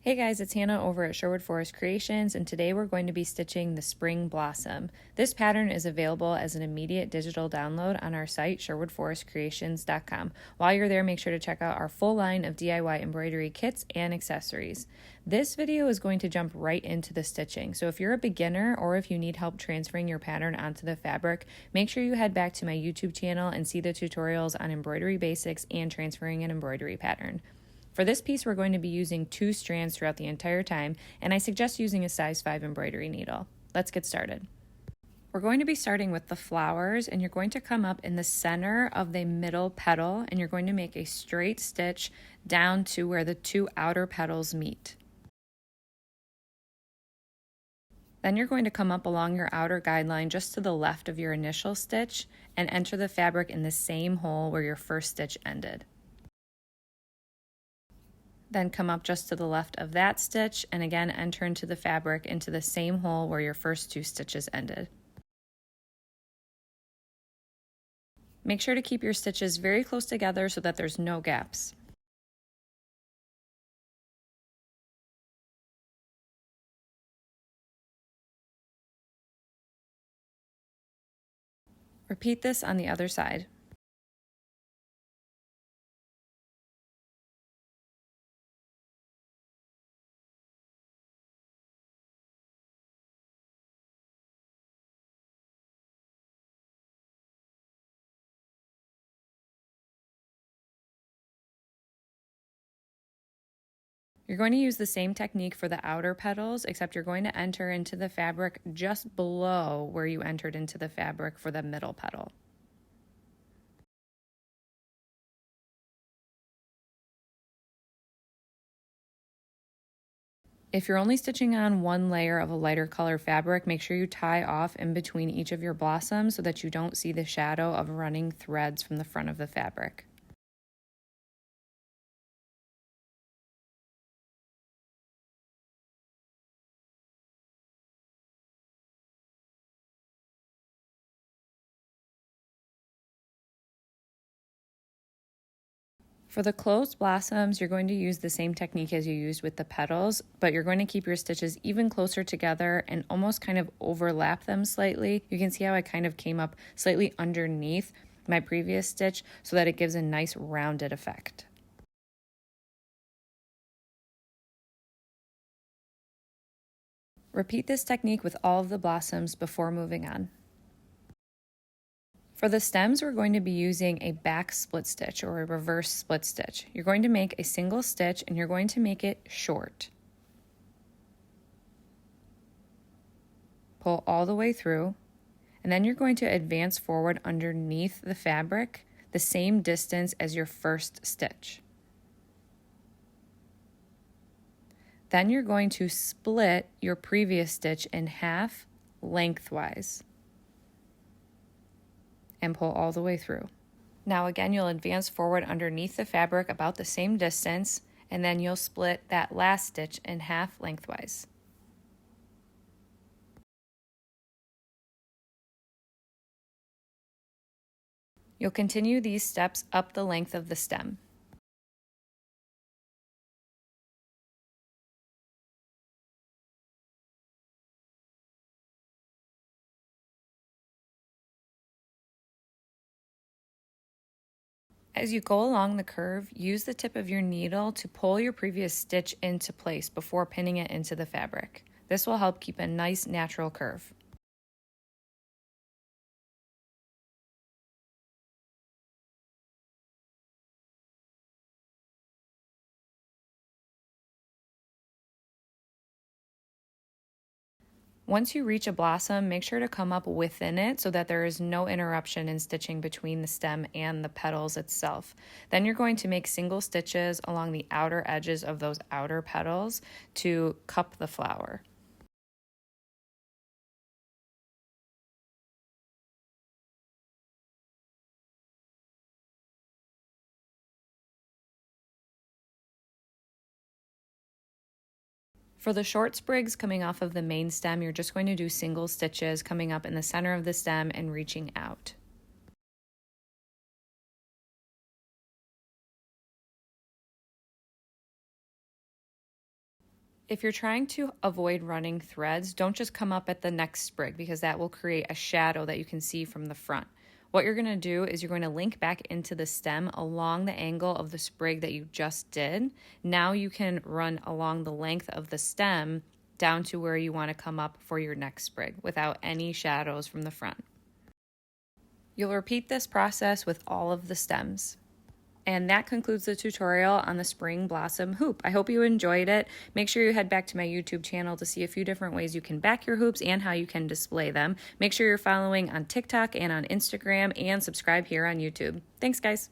Hey guys, it's Hannah over at Sherwood Forest Creations, and today we're going to be stitching the Spring Blossom. This pattern is available as an immediate digital download on our site, sherwoodforestcreations.com. While you're there, make sure to check out our full line of DIY embroidery kits and accessories. This video is going to jump right into the stitching, so if you're a beginner or if you need help transferring your pattern onto the fabric, make sure you head back to my YouTube channel and see the tutorials on embroidery basics and transferring an embroidery pattern. For this piece, we're going to be using 2 strands throughout the entire time, and I suggest using a size 5 embroidery needle. Let's get started. We're going to be starting with the flowers, and you're going to come up in the center of the middle petal, and you're going to make a straight stitch down to where the 2 outer petals meet. Then you're going to come up along your outer guideline just to the left of your initial stitch and enter the fabric in the same hole where your first stitch ended. Then come up just to the left of that stitch and again enter into the fabric into the same hole where your first 2 stitches ended. Make sure to keep your stitches very close together so that there's no gaps. Repeat this on the other side. You're going to use the same technique for the outer petals, except you're going to enter into the fabric just below where you entered into the fabric for the middle petal. If you're only stitching on one layer of a lighter color fabric, make sure you tie off in between each of your blossoms so that you don't see the shadow of running threads from the front of the fabric. For the closed blossoms, you're going to use the same technique as you used with the petals, but you're going to keep your stitches even closer together and almost kind of overlap them slightly. You can see how I kind of came up slightly underneath my previous stitch so that it gives a nice rounded effect. Repeat this technique with all of the blossoms before moving on. For the stems, we're going to be using a back split stitch or a reverse split stitch. You're going to make a single stitch and you're going to make it short. Pull all the way through, and then you're going to advance forward underneath the fabric the same distance as your first stitch. Then you're going to split your previous stitch in half lengthwise and pull all the way through. Now again, you'll advance forward underneath the fabric about the same distance, and then you'll split that last stitch in half lengthwise. You'll continue these steps up the length of the stem. As you go along the curve, use the tip of your needle to pull your previous stitch into place before pinning it into the fabric. This will help keep a nice natural curve. Once you reach a blossom, make sure to come up within it so that there is no interruption in stitching between the stem and the petals itself. Then you're going to make single stitches along the outer edges of those outer petals to cup the flower. For the short sprigs coming off of the main stem, you're just going to do single stitches coming up in the center of the stem and reaching out. If you're trying to avoid running threads, don't just come up at the next sprig because that will create a shadow that you can see from the front. What you're going to do is you're going to link back into the stem along the angle of the sprig that you just did. Now you can run along the length of the stem down to where you want to come up for your next sprig without any shadows from the front. You'll repeat this process with all of the stems. And that concludes the tutorial on the spring blossom hoop. I hope you enjoyed it. Make sure you head back to my YouTube channel to see a few different ways you can back your hoops and how you can display them. Make sure you're following on TikTok and on Instagram, and subscribe here on YouTube. Thanks, guys.